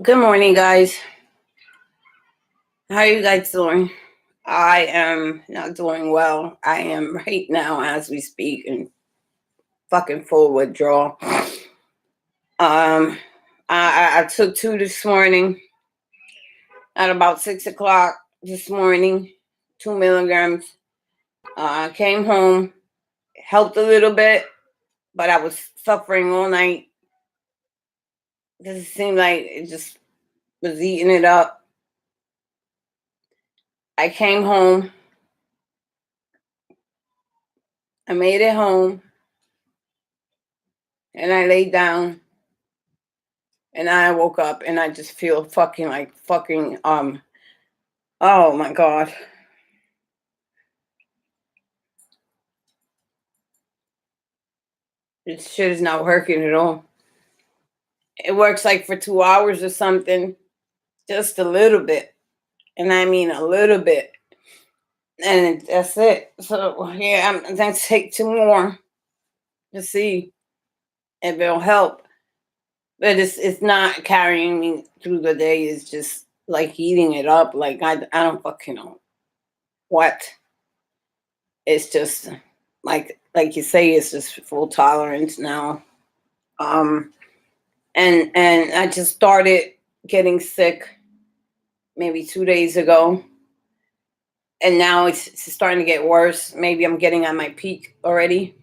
Good morning, guys. How are you guys doing? I am not doing well. I am right now, as we speak, in fucking full withdrawal. I took two this morning at about 6 o'clock this morning, 2 milligrams. I came home, helped a little bit, but I was suffering all night because it seemed like it just was eating it up. I came home. I made it home, and I laid down. And I woke up and I just feel fucking oh my god. This shit is not working at all. It works like for 2 hours or something. Just a little bit. And I mean a little bit. And that's it. So yeah, I'm gonna take two more to see if it'll help. But it's not carrying me through the day. It's just like eating it up. Like I don't fucking know what. It's just like you say, it's just full tolerance now. Um, and I just started getting sick maybe 2 days ago, and now it's starting to get worse. Maybe I'm getting on my peak already,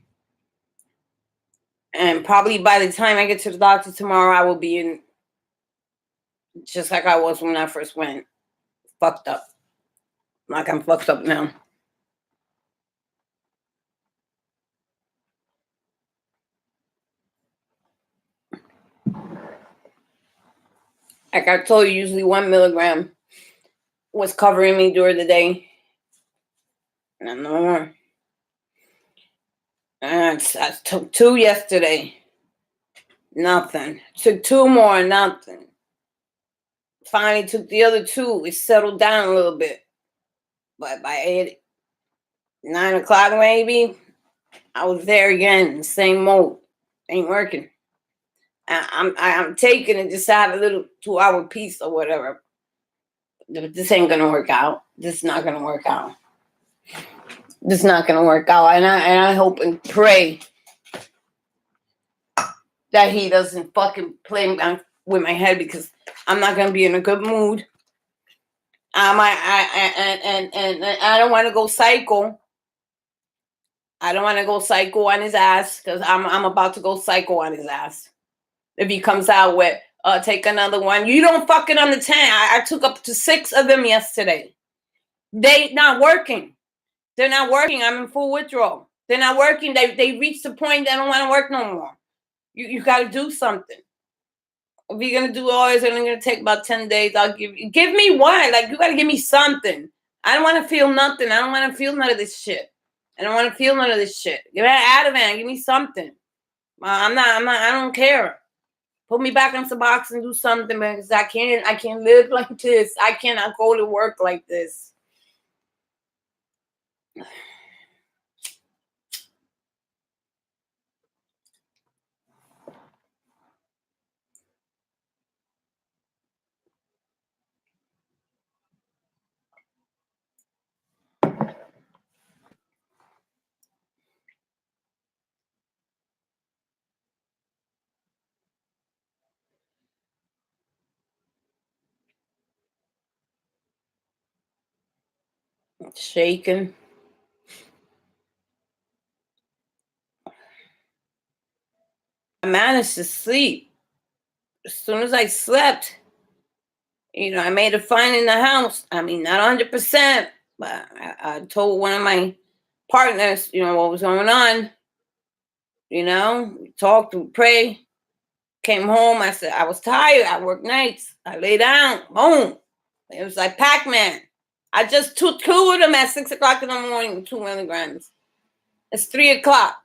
and probably by the time I get to the doctor tomorrow, I will be in just like I was when I first went, fucked up. Like I'm fucked up now. Like I told you, usually 1 milligram was covering me during the day, and no more. And I took two yesterday. Nothing. Took two more, nothing. Finally took the other two. It settled down a little bit. But by 9 o'clock maybe, I was there again, same mode. Ain't working. I'm taking it just to have a little 2 hour piece or whatever. This ain't gonna work out. This is not gonna work out. This is not gonna work out. And I hope and pray that he doesn't fucking play with my head, because I'm not gonna be in a good mood. I don't want to go psycho. I don't want to go psycho on his ass, because I'm about to go psycho on his ass. If he comes out with take another one, you don't fucking understand. I took up to 6 of them yesterday. They not working. They're not working. I'm in full withdrawal. They're not working. They reached the point they don't want to work no more. You got to do something. If you're gonna do all this, it's only gonna take about 10 days. I'll give me one. Like, you gotta give me something. I don't want to feel nothing. I don't want to feel none of this shit. I don't want to feel none of this shit. Give me an Ativan. Give me something. I'm not. I don't care. Put me back on some box and do something, because I can't live like this. I cannot go to work like this. Shaking. I managed to sleep. As soon as I slept, I made a find in the house. I mean, not 100%, but I told one of my partners, what was going on. We talked, we prayed. Came home. I said, I was tired. I work nights. I lay down. Boom. It was like Pac-Man. I just took two of them at 6 o'clock in the morning with 2 milligrams. It's 3 o'clock.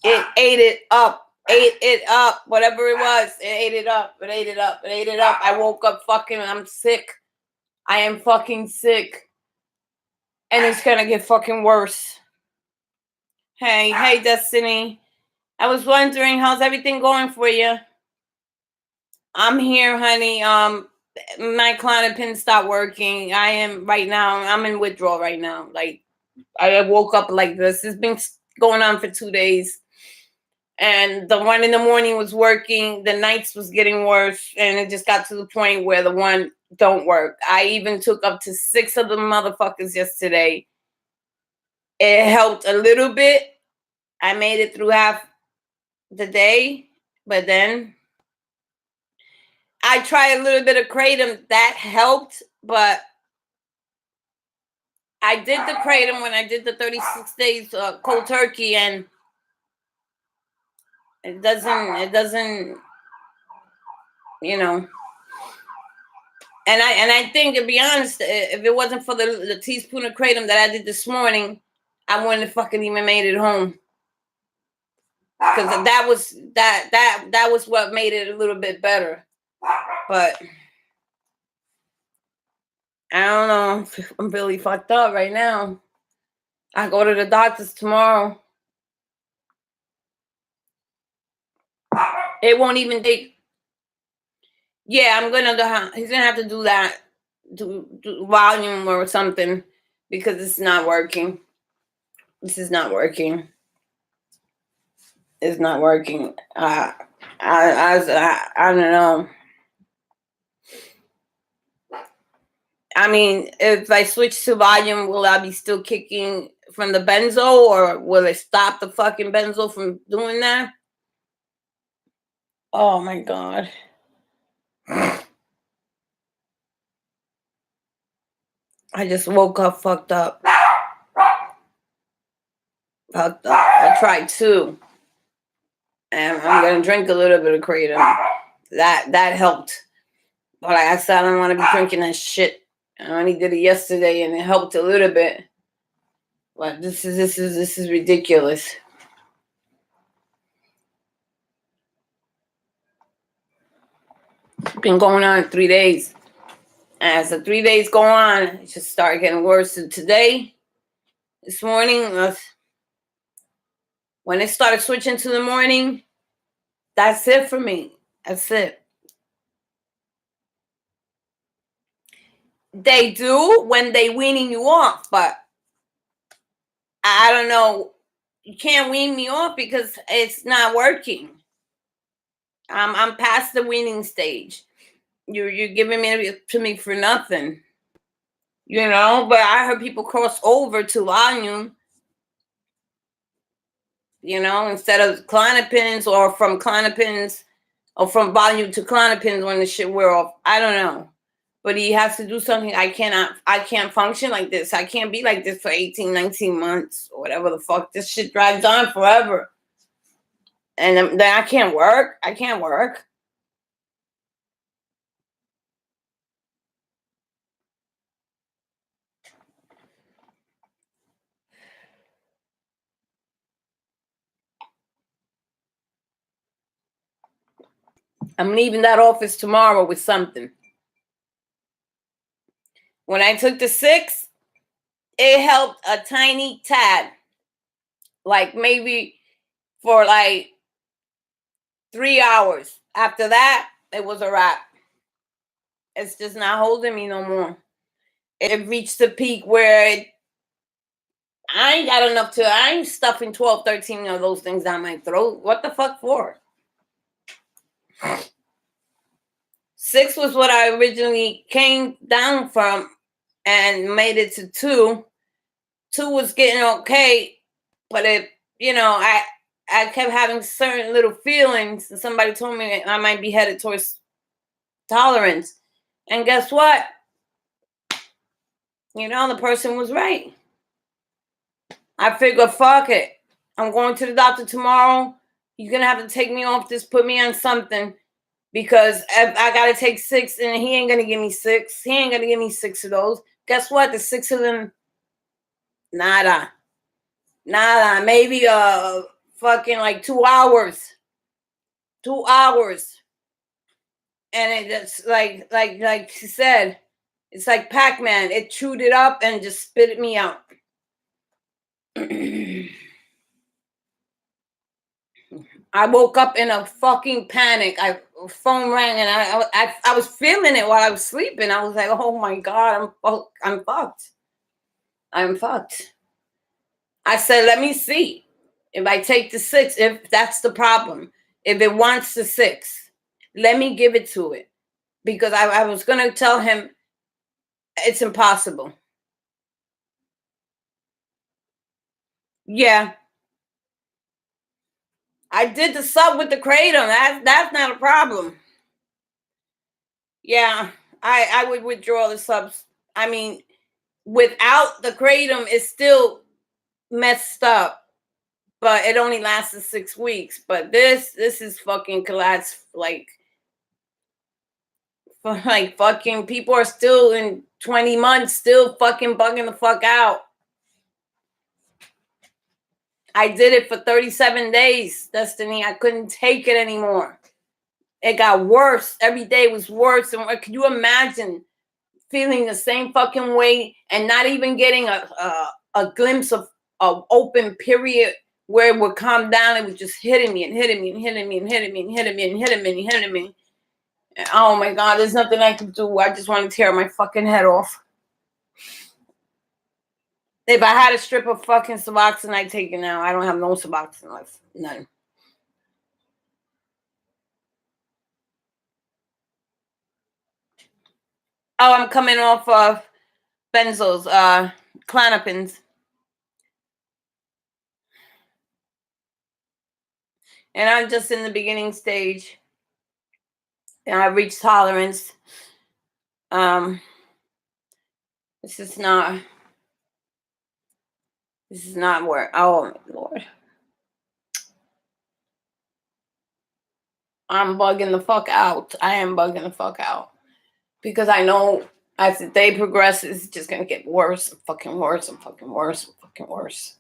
It ate it up. Whatever it was. It ate it up. I woke up fucking, I'm sick. I am fucking sick. And it's gonna get fucking worse. Hey, Destiny. I was wondering, how's everything going for you? I'm here, honey. My Klonopin stopped working. I am right now. I'm in withdrawal right now. Like, I woke up like this. It's been going on for 2 days, and the one in the morning was working. The nights was getting worse, and it just got to the point where the one don't work. I even took up to 6 of the motherfuckers yesterday. It helped a little bit. I made it through half the day, but then I tried a little bit of kratom. That helped, but I did the kratom when I did the 36 days cold turkey, and it doesn't, you know. And I think, to be honest, if it wasn't for the teaspoon of kratom that I did this morning, I wouldn't have fucking even made it home. Because that was what made it a little bit better. But I don't know. I'm really fucked up right now. I go to the doctor's tomorrow. It won't even take. Yeah, he's gonna have to do that, do volume or something, because it's not working. This is not working. It's not working. I don't know. I mean, if I switch to volume, will I be still kicking from the benzo, or will it stop the fucking benzo from doing that? Oh my God. I just woke up fucked up. Fucked up. I tried 2. And I'm gonna drink a little bit of kratom. That helped. But like I said, I don't want to be drinking that shit. I only did it yesterday, and it helped a little bit. But this is ridiculous. It's been going on 3 days. As the 3 days go on, it just started getting worse. And today, this morning, when it started switching to the morning, that's it for me. That's it. They do when they weaning you off, but I don't know. You can't wean me off because it's not working. I'm past the weaning stage. You're giving it to me for nothing. You know, but I heard people cross over to volume, you know, instead of Klonopins, or from Klonopins, or from volume to Klonopins when the shit wear off. I don't know. But he has to do something. I can't function like this. I can't be like this for 18, 19 months or whatever the fuck. This shit drags on forever. And then I can't work. I can't work. I'm leaving that office tomorrow with something. When I took the 6, it helped a tiny tad. Like maybe for like 3 hours. After that, it was a wrap. It's just not holding me no more. It reached the peak where I ain't got enough I ain't stuffing 12, 13 of those things down my throat. What the fuck for? 6 was what I originally came down from and made it to 2. 2 was getting okay, but it, I kept having certain little feelings, and somebody told me I might be headed towards tolerance. And guess what? The person was right. I figured, fuck it. I'm going to the doctor tomorrow. He's going to have to take me off this, put me on something, because if I got to take 6 and he ain't going to give me 6. He ain't going to give me 6 of those. Guess what? The 6 of them, nada. Maybe fucking like 2 hours. 2 hours. And it's like she said, it's like Pac-Man. It chewed it up and just spit it me out. I woke up in a fucking panic. Phone rang and I was feeling it while I was sleeping. I was like, oh my God, I'm fucked. I'm fucked. I said, let me see if I take the 6, if that's the problem. If it wants the 6, let me give it to it. Because I was going to tell him it's impossible. Yeah. I did the sub with the kratom. That's not a problem. Yeah. I would withdraw the subs. I mean, without the kratom, it's still messed up. But it only lasted 6 weeks. But this is fucking collapsed. Like fucking people are still in 20 months still fucking bugging the fuck out. I did it for 37 days, Destiny. I couldn't take it anymore. It got worse. Every day was worse. And can you imagine feeling the same fucking way and not even getting a glimpse of open period where it would calm down? It was just hitting me and hitting me and hitting me and hitting me and hitting me and hitting me and hitting me. Oh my God, there's nothing I can do. I just want to tear my fucking head off. If I had a strip of fucking Suboxone, I'd take it now. I don't have no Suboxone left. None. Oh, I'm coming off of benzos, clonopins. And I'm just in the beginning stage. And I've reached tolerance. This is not where, oh Lord. I'm bugging the fuck out. I am bugging the fuck out. Because I know as the day progresses, it's just gonna get worse and fucking worse and fucking worse and fucking worse.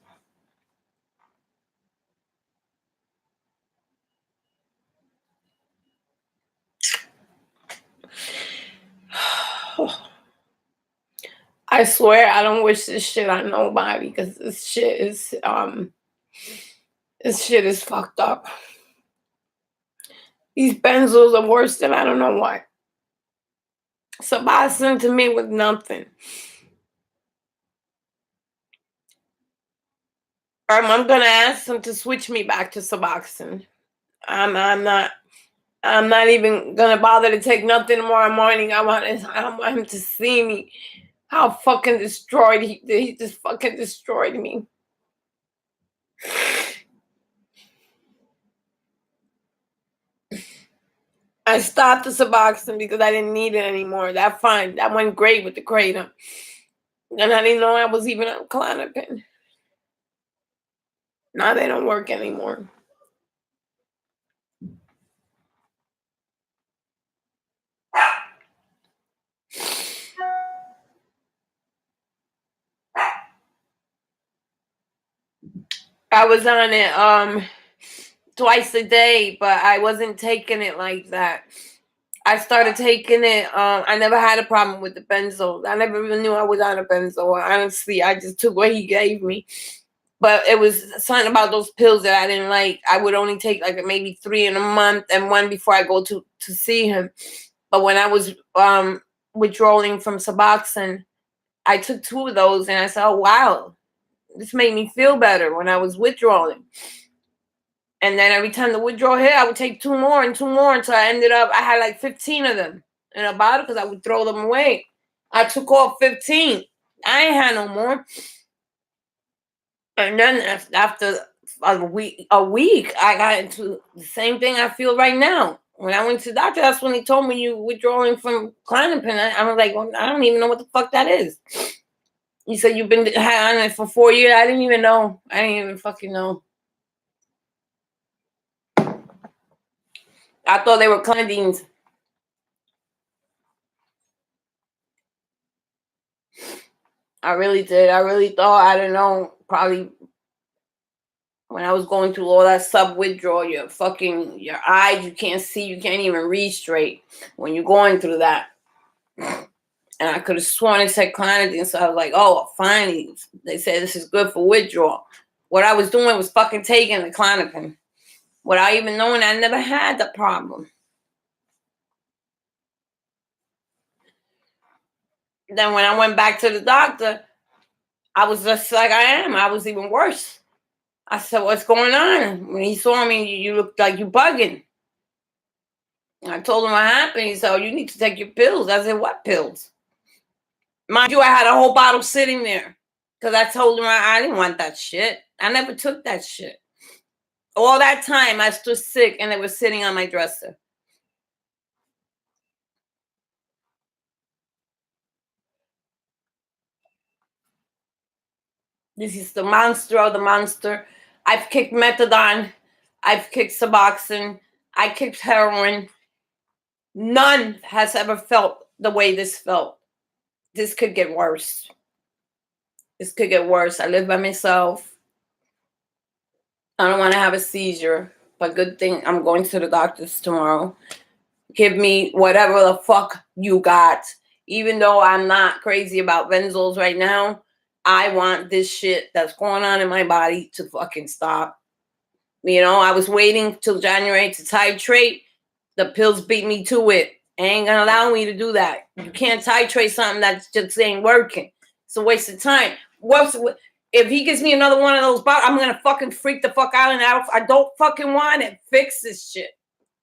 I swear I don't wish this shit on nobody because this shit is fucked up. These benzos are worse than I don't know what. Suboxone to me was nothing. I'm gonna ask them to switch me back to Suboxone. I'm not even gonna bother to take nothing tomorrow morning. I want him to see me. How fucking destroyed he just fucking destroyed me. I stopped the Suboxone because I didn't need it anymore. That fine. That went great with the kratom. And I didn't know I was even on Klonopin. Now they don't work anymore. I was on it twice a day, but I wasn't taking it like that. I started taking it. I never had a problem with the benzo. I never even knew I was on a benzo. Honestly, I just took what he gave me. But it was something about those pills that I didn't like. I would only take like maybe 3 in a month and one before I go to see him. But when I was withdrawing from Suboxone, I took 2 of those and I said, oh, wow, this made me feel better when I was withdrawing. And then every time the withdrawal hit, I would take 2 more and 2 more until I ended up, I had like 15 of them in a bottle because I would throw them away. I took off 15. I ain't had no more. And then after a week, I got into the same thing I feel right now. When I went to the doctor, that's when he told me you withdrawing from Klonopin. I was like, well, I don't even know what the fuck that is. He said you've been on it for 4 years. I didn't even know. I didn't even fucking know. I thought they were clonidines. I really did. I really thought, I don't know, probably when I was going through all that sub withdrawal, your eyes, you can't see, you can't even read straight when you're going through that. And I could have sworn it said clonidine, so I was like, oh, finally, they said this is good for withdrawal. What I was doing was fucking taking the Klonopin. without even knowing I never had the problem. Then when I went back to the doctor, I was just like I am. I was even worse. I said, "What's going on?" When he saw me, you look like you bugging. I told him what happened. He said, "Oh, you need to take your pills." I said, "What pills?" Mind you, I had a whole bottle sitting there because I told him I didn't want that shit. I never took that shit. All that time I stood sick and it was sitting on my dresser. This is the monster of the monster. I've kicked methadone. I've kicked Suboxone. I kicked heroin. None has ever felt the way this felt. This could get worse. This could get worse. I live by myself. I don't want to have a seizure, but good thing I'm going to the doctor's tomorrow. Give me whatever the fuck you got. Even though I'm not crazy about benzos right now, I want this shit that's going on in my body to fucking stop. You know, I was waiting till January to titrate. The pills beat me to it. Ain't gonna allow me to do that. You can't titrate something that just ain't working. It's a waste of time. If he gives me another one of those bottles, I'm gonna fucking freak the fuck out, and I don't fucking want it. Fix this shit.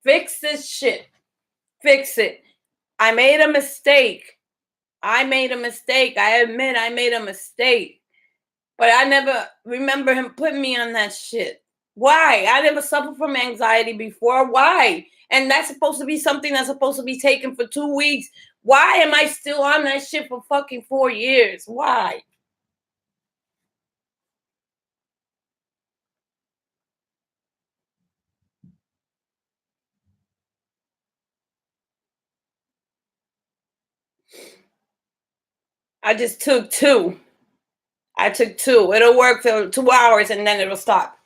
Fix this shit. Fix it. I made a mistake. I made a mistake. I admit I made a mistake. But I never remember him putting me on that shit. Why? I never suffered from anxiety before. Why? And that's supposed to be something that's supposed to be taken for 2 weeks. Why am I still on that shit for fucking 4 years? Why? I just took 2. I took 2. It'll work for 2 hours and then it'll stop.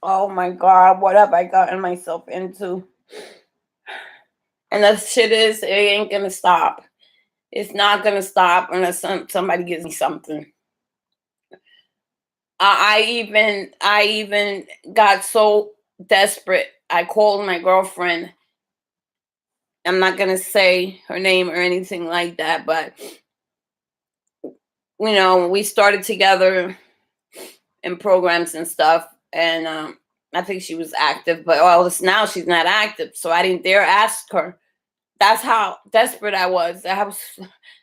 Oh my God, what have I gotten myself into? And the shit is, it ain't gonna stop. It's not gonna stop unless somebody gives me something. I even got so desperate. I called my girlfriend. I'm not gonna say her name or anything like that, but we started together in programs and stuff, and I think she was active, but now she's not active, so I didn't dare ask her. That's how desperate I was. I was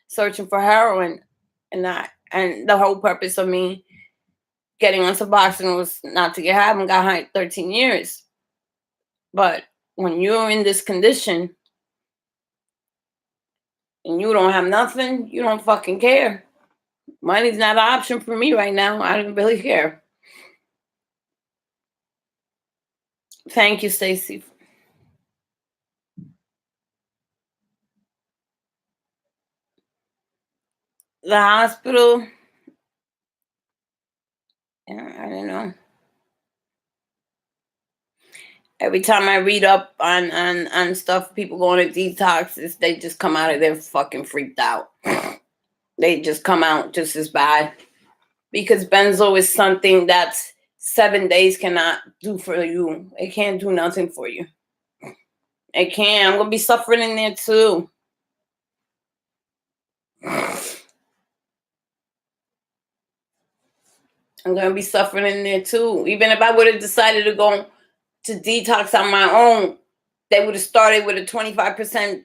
searching for heroin, and the whole purpose of me getting on Suboxone was not to get high. I haven't got high 13 years. But when you're in this condition and you don't have nothing, you don't fucking care. Money's not an option for me right now. I don't really care. Thank you, Stacy. The hospital, I don't know. Every time I read up on stuff, people going to detoxes, they just come out of there fucking freaked out. They just come out just as bad. Because benzo is something that 7 days cannot do for you. It can't do nothing for you. It can't. I'm gonna be suffering in there too. I'm gonna be suffering in there too. Even if I would have decided to go to detox on my own, they would have started with a 25%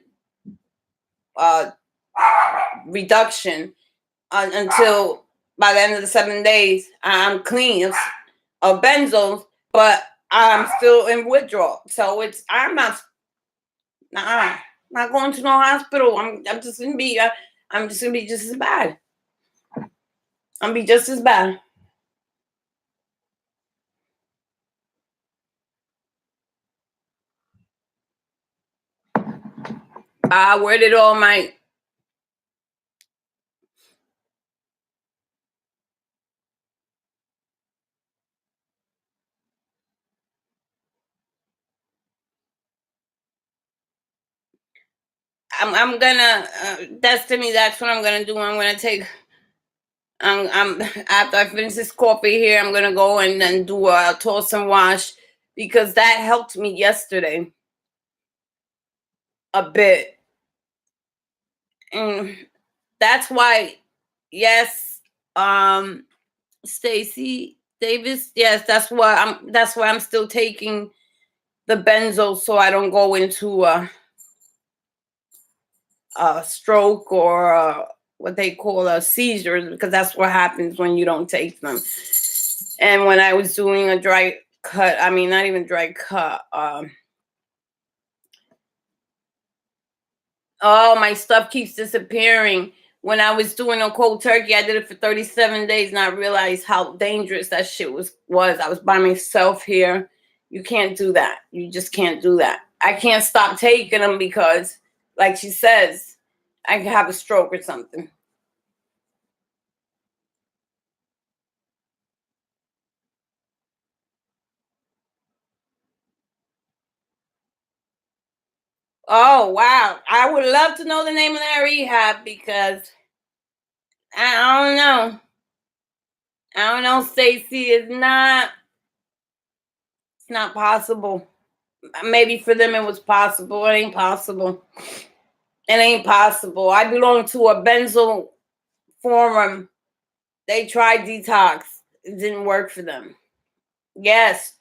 uh, reduction until by the end of the 7 days, I'm clean of benzos, but I'm still in withdrawal. So I'm not going to no hospital. I'm just gonna be I'm just gonna be just as bad. I'm be just as bad. Where did all my I'm gonna Destiny. That's what I'm gonna do. I'm gonna take. I'm after I finish this coffee here, I'm gonna go and then do a toss and wash because that helped me yesterday a bit, and that's why. Yes, Stacy Davis. Yes, That's why I'm still taking the benzo so I don't go into a stroke or what they call a seizure, because that's what happens when you don't take them. And when I was doing a dry cut, I mean, not even dry cut. Oh, my stuff keeps disappearing. When I was doing a cold turkey, I did it for 37 days, and I realized how dangerous that shit was. I was by myself here. You can't do that. You just can't do that. I can't stop taking them because, like she says, I could have a stroke or something. Oh, wow. I would love to know the name of that rehab because I don't know. I don't know, Stacy. It's not possible. Maybe for them it was possible. It ain't possible. It ain't possible. I belong to a benzo forum. They tried detox. It didn't work for them. Yes,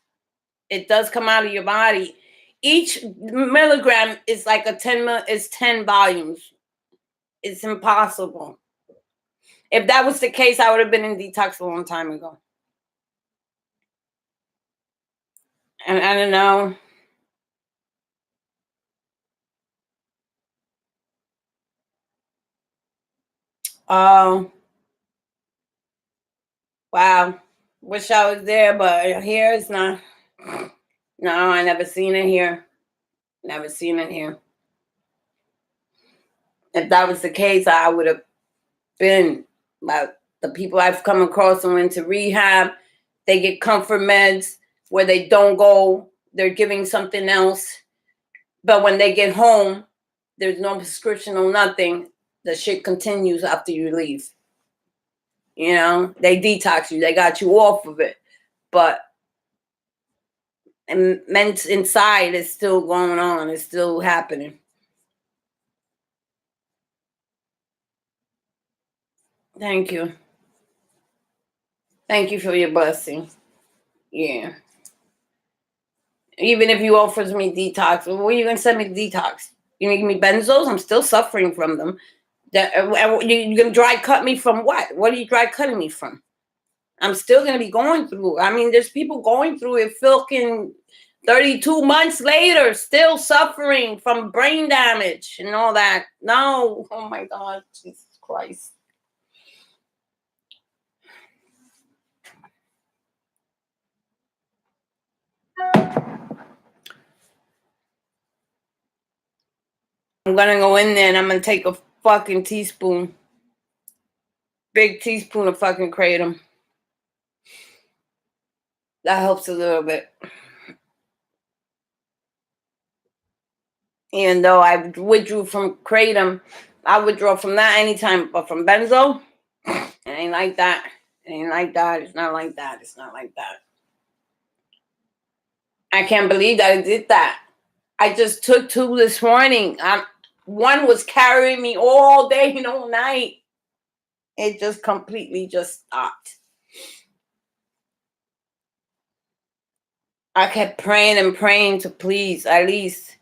it does come out of your body. Each milligram is like is 10 volumes. It's impossible. If that was the case, I would have been in detox a long time ago. And I don't know. Oh, wow. Wish I was there, but here it's not. No, I never seen it here. Never seen it here. If that was the case, I would have been. But the people I've come across and went to rehab, they get comfort meds where they don't go. They're giving something else. But when they get home, there's no prescription or nothing. The shit continues after you leave. You know, they detox you. They got you off of it. But and meant inside is still going on. It's still happening. Thank you. Thank you for your blessing. Yeah. Even if you offers me detox, well, what are you gonna send me detox? You gonna give me benzos? I'm still suffering from them. You gonna dry cut me from what? What are you dry cutting me from? I'm still gonna be going through. I mean, there's people going through it fucking 32 months later, still suffering from brain damage and all that. No, oh my God, Jesus Christ. I'm gonna go in there and I'm gonna take a fucking teaspoon, big teaspoon of fucking kratom. That helps a little bit. Even though I withdrew from kratom, I withdraw from that anytime, but from benzo, it ain't like that. It ain't like that. It's not like that. It's not like that. I can't believe that I did that. I just took two this morning. One was carrying me all day and all night. It just completely just stopped. I kept praying and praying to please, at least,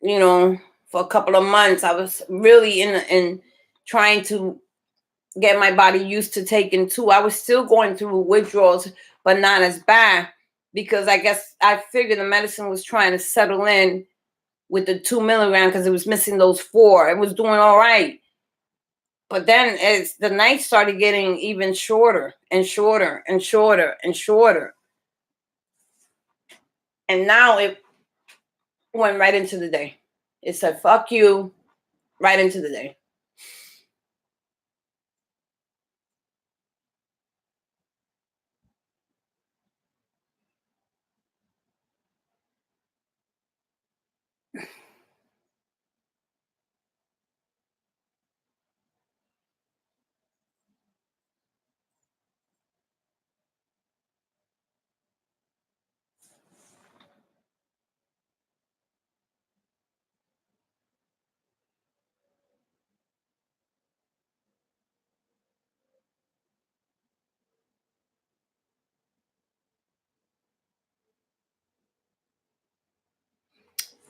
for a couple of months. I was really in trying to get my body used to taking two. I was still going through withdrawals, but not as bad because I guess I figured the medicine was trying to settle in with the 2 milligram because it was missing those four. It was doing all right. But then as the nights started getting even shorter and shorter and shorter and shorter. And now it went right into the day. It said, fuck you, right into the day.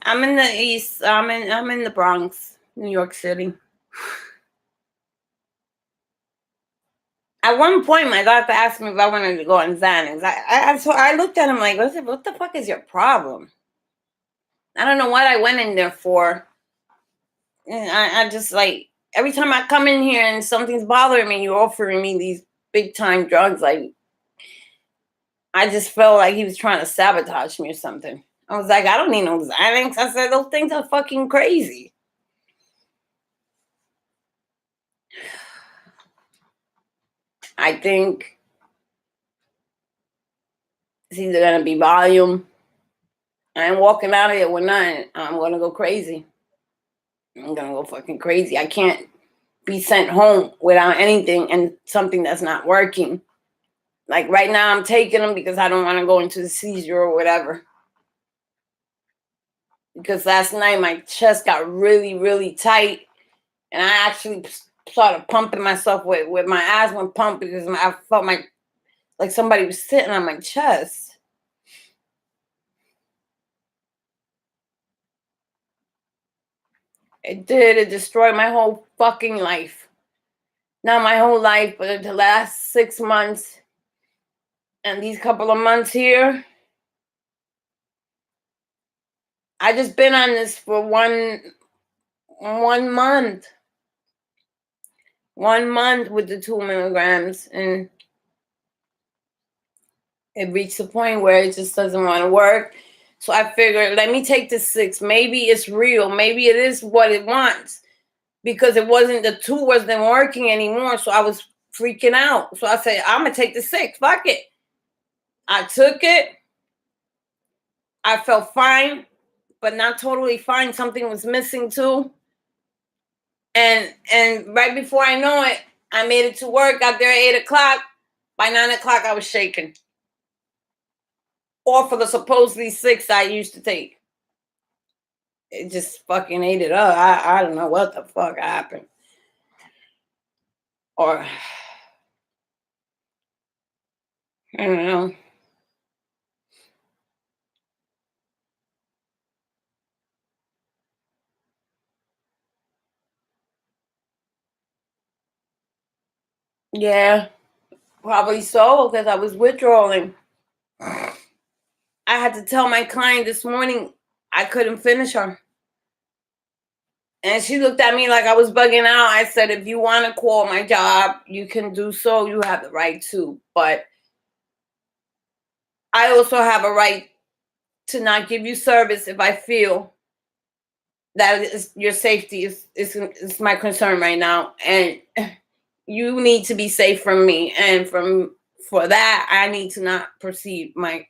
I'm in the East. I'm in the Bronx, New York City. At one point, my doctor asked me if I wanted to go on Xanax. So I looked at him like, what the fuck is your problem? I don't know what I went in there for. And I just like, every time I come in here and something's bothering me, you're offering me these big time drugs. Like, I just felt like he was trying to sabotage me or something. I was like, I don't need no Xanax. I said, those things are fucking crazy. I think it's either going to be volume. I'm walking out of here one night. I'm going to go crazy. I'm going to go fucking crazy. I can't be sent home without anything and something that's not working. Like right now, I'm taking them because I don't want to go into the seizure or whatever. Because last night my chest got really, really tight, and I actually started pumping myself with my eyes went pumped because I felt like somebody was sitting on my chest. It did. It destroyed my whole fucking life. Not my whole life, but the last 6 months and these couple of months here. I just been on this for one month. 1 month with the 2 milligrams, and it reached a point where it just doesn't want to work. So I figured, let me take the 6. Maybe it's real. Maybe it is what it wants. Because it wasn't, the 2 wasn't working anymore. So I was freaking out. So I said, I'm going to take the 6. Fuck it. I took it. I felt fine, but not totally fine. Something was missing too. And right before I know it, I made it to work. Got there at 8 o'clock. By 9 o'clock, I was shaking. Or for the supposedly 6 I used to take. It just fucking ate it up. I don't know what the fuck happened. Or, I don't know. Yeah, probably so, because I was withdrawing. I had to tell my client this morning I couldn't finish her. And she looked at me like I was bugging out. I said, if you want to call my job, you can do so. You have the right to. But I also have a right to not give you service if I feel that your safety is my concern right now. And you need to be safe from me. And for that, I need to not proceed my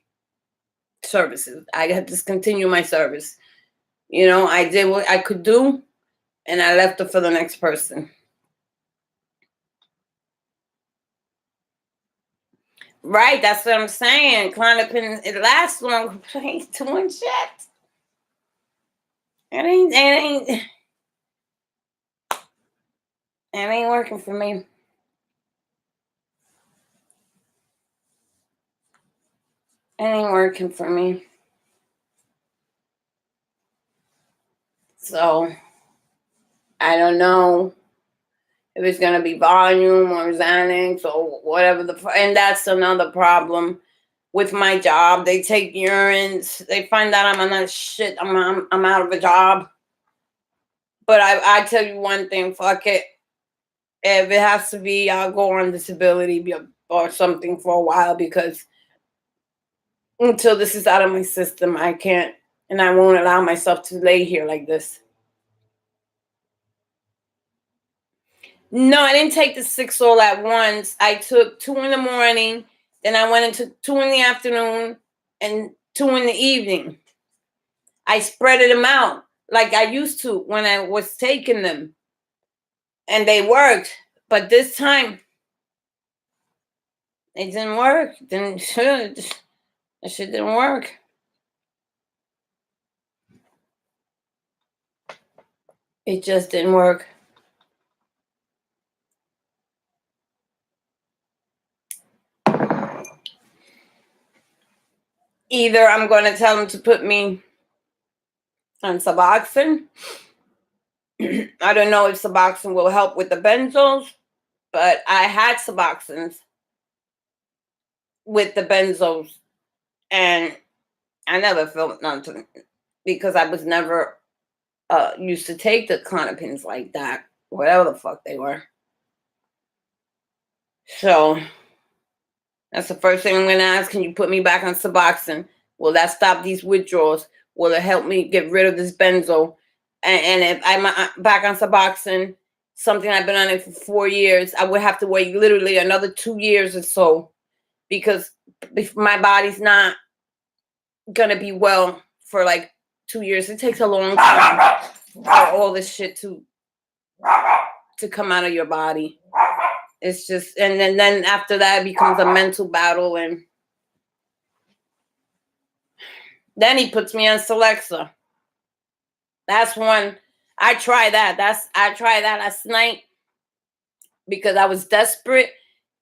services. I have to discontinue my service. You know, I did what I could do, and I left it for the next person. Right, that's what I'm saying. Clonopin, it lasts long. I ain't doing shit. It ain't working for me. It ain't working for me. So I don't know if it's gonna be volume or Xanax or whatever and that's another problem with my job. They take urines. They find out I'm on that shit. I'm out of a job. But I tell you one thing, fuck it. If it has to be, I'll go on disability or something for a while, because until this is out of my system, I can't, and I won't allow myself to lay here like this. No, I didn't take the 6 all at once. I took 2 in the morning, then I went into 2 in the afternoon, and 2 in the evening. I spreaded them out like I used to when I was taking them, and they worked. But this time, it didn't work. It shit didn't work. It just didn't work. Either I'm going to tell them to put me on Suboxone. I don't know if Suboxone will help with the benzos, but I had Suboxones with the benzos, and I never felt nothing because I was never used to take the Clonopins like that, whatever the fuck they were. So that's the first thing I'm going to ask. Can you put me back on Suboxone? Will that stop these withdrawals? Will it help me get rid of this benzo? And if I'm back on Suboxone, something I've been on it for 4 years, I would have to wait literally another 2 years or so, because if my body's not going to be well for like 2 years. It takes a long time for all this shit to come out of your body. It's just, and then after that it becomes a mental battle, and then he puts me on Celexa. That's one. I tried that. I tried that last night because I was desperate,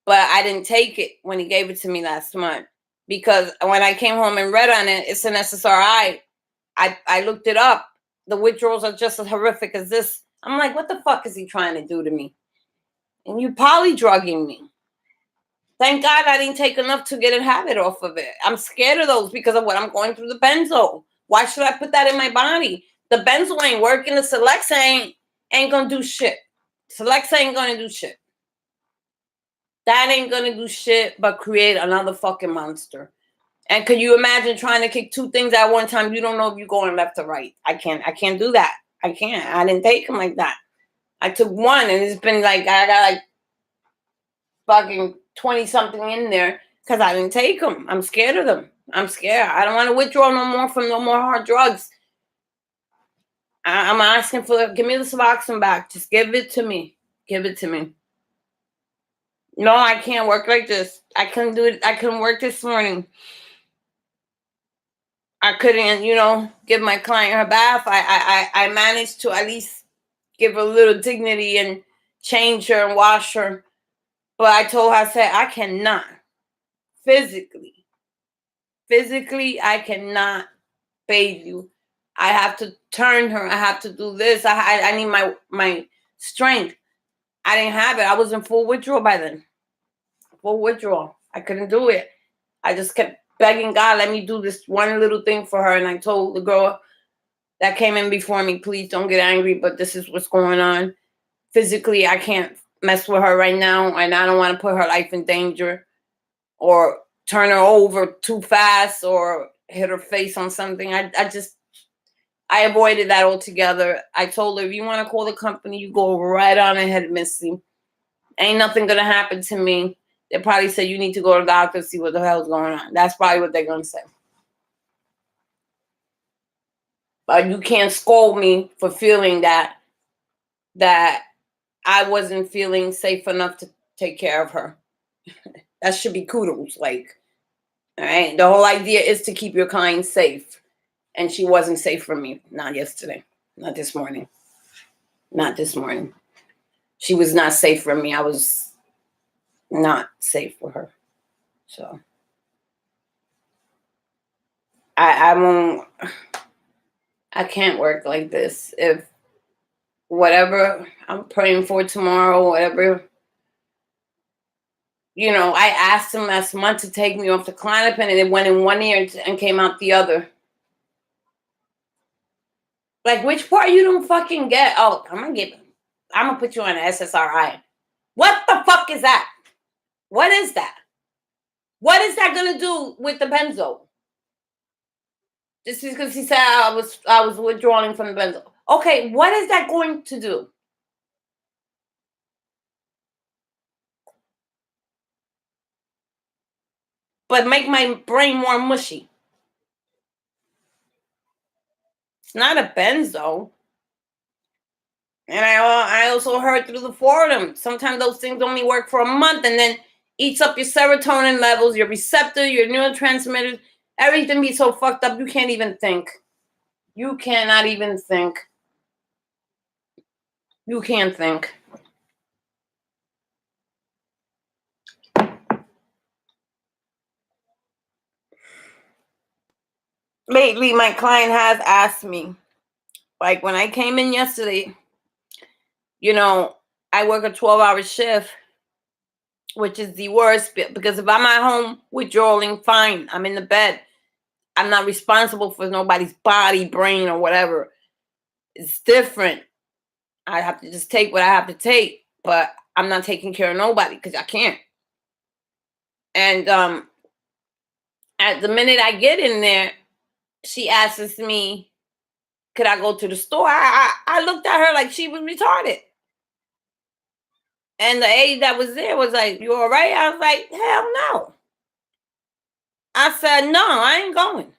but I didn't take it when he gave it to me last month, because when I came home and read on it, it's an SSRI. I looked it up. The withdrawals are just as horrific as this. I'm like, what the fuck is he trying to do to me? And you polydrugging me. Thank God I didn't take enough to get a habit off of it. I'm scared of those because of what I'm going through the benzo. Why should I put that in my body? The benzo ain't working. The Celexa ain't gonna do shit. Celexa ain't gonna do shit. That ain't gonna do shit but create another fucking monster. And could you imagine trying to kick two things at one time? You don't know if you're going left or right. I can't do that. I can't. I didn't take them like that. I took one, and it's been like, I got like fucking 20 something in there because I didn't take them. I'm scared of them. I'm scared. I don't want to withdraw no more from no more hard drugs. I'm asking for, give me the Suboxone back. Just give it to me. Give it to me. No, I can't work like this. I couldn't do it. I couldn't work this morning. I couldn't, give my client her bath. I managed to at least give her a little dignity and change her and wash her. But I told her, I said, I cannot physically, I cannot bathe you. I have to turn her. I have to do this. I need my strength. I didn't have it. I was in full withdrawal by then. Full withdrawal. I couldn't do it. I just kept begging God, let me do this one little thing for her. And I told the girl that came in before me, please don't get angry, but this is what's going on. Physically, I can't mess with her right now, and I don't want to put her life in danger or turn her over too fast or hit her face on something. I avoided that altogether. I told her, if you want to call the company, you go right on ahead, Missy. Ain't nothing going to happen to me. They probably say you need to go to the doctor to see what the hell's going on. That's probably what they're going to say. But you can't scold me for feeling that I wasn't feeling safe enough to take care of her. That should be kudos. Like, all right. The whole idea is to keep your client safe. And she wasn't safe for me. Not yesterday. Not this morning. Not this morning. She was not safe for me. I was not safe for her. So I won't. I can't work like this. If whatever I'm praying for tomorrow, whatever, I asked him last month to take me off the Klonopin, and it went in one ear and came out the other. Like, which part you don't fucking get? Oh, I'm gonna put you on an SSRI. What the fuck is that? What is that? What is that gonna do with the benzo? Just because he said I was withdrawing from the benzo. Okay, what is that going to do? But make my brain more mushy. It's not a benzo. And I also heard through the forum, sometimes those things only work for a month and then eats up your serotonin levels, your receptor, your neurotransmitters. Everything be so fucked up, you can't even think. You cannot even think. You can't think. Lately, my client has asked me, Like when I came in yesterday, you know, I work a 12-hour shift, which is the worst because if I'm at home withdrawing, fine, I'm in the bed. I'm not responsible for nobody's body, brain, or whatever. It's different. I have to just take what I have to take, but I'm not taking care of nobody because I can't. And at the minute I get in there, she asks me, could I go to the store? I looked at her like she was retarded. And the aide that was there was like, you all right? I was like, hell no. I said, no, I ain't going.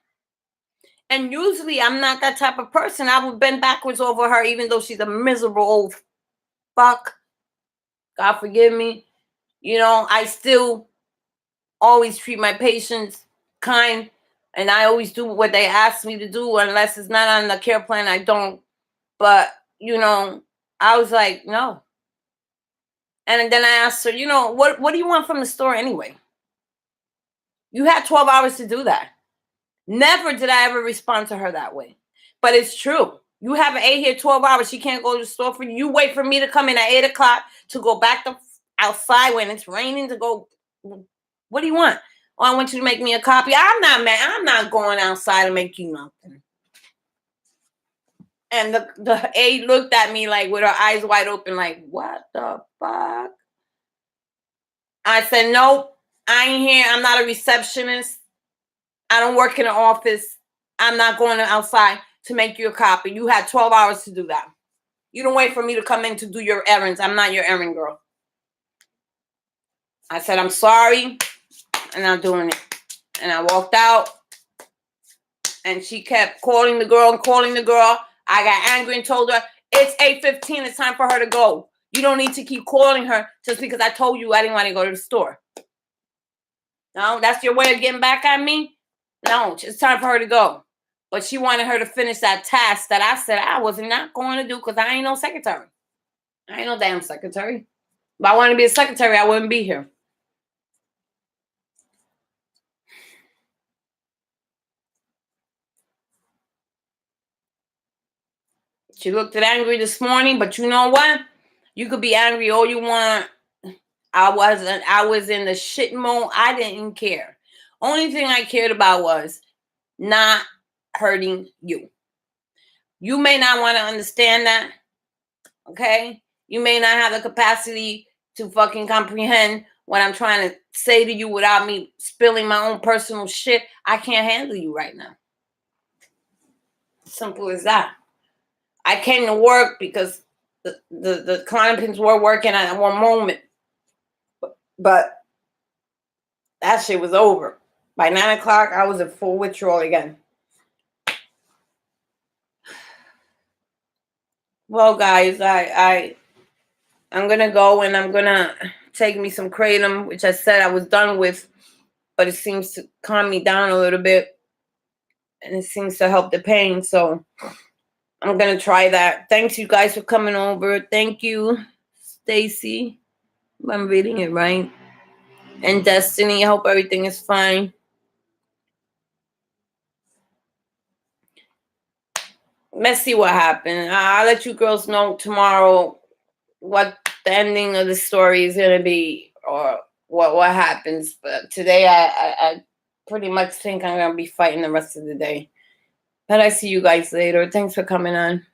And usually I'm not that type of person. I would bend backwards over her, even though she's a miserable old fuck. God forgive me. You know, I still always treat my patients kind. And I always do what they ask me to do. Unless it's not on the care plan, I don't. But, you know, I was like, no. And then I asked her, you know, what do you want from the store anyway? You had 12 hours to do that. Never did I ever respond to her that way. But it's true. You have an aide here 12 hours. She can't go to the store for you. You wait for me to come in at 8 o'clock to go back to outside when it's raining to go. What do you want? Oh, I want you to make me a copy. I'm not mad. I'm not going outside to make you nothing. And the aide looked at me like with her eyes wide open, like, what the fuck? I said, nope, I ain't here. I'm not a receptionist. I don't work in an office. I'm not going outside to make you a copy. You had 12 hours to do that. You don't wait for me to come in to do your errands. I'm not your errand girl. I said, I'm sorry, and I'm doing it. And I walked out, and she kept calling the girl and calling the girl. I got angry and told her, it's 8:15. It's time for her to go. You don't need to keep calling her just because I told you I didn't want to go to the store. No, that's your way of getting back at me? No, it's time for her to go. But she wanted her to finish that task that I said I was not going to do because I ain't no secretary. I ain't no damn secretary. If I wanted to be a secretary, I wouldn't be here. She looked angry this morning, but you know what? You could be angry all you want. I was in the shit mode. I didn't care. Only thing I cared about was not hurting you. You may not want to understand that. Okay? You may not have the capacity to fucking comprehend what I'm trying to say to you without me spilling my own personal shit. I can't handle you right now. Simple as that. I came to work because the clients were working at one moment. But that shit was over. By 9 o'clock, I was in full withdrawal again. Well, guys, I'm gonna go and I'm gonna take me some kratom, which I said I was done with, but it seems to calm me down a little bit, and it seems to help the pain. So I'm gonna try that. Thanks, you guys, for coming over. Thank you, Stacy. I'm reading it right. And Destiny. I hope everything is fine. Let's see what happened. I'll let you girls know tomorrow what the ending of the story is going to be or what happens. But today I pretty much think I'm going to be fighting the rest of the day. But I see you guys later. Thanks for coming on.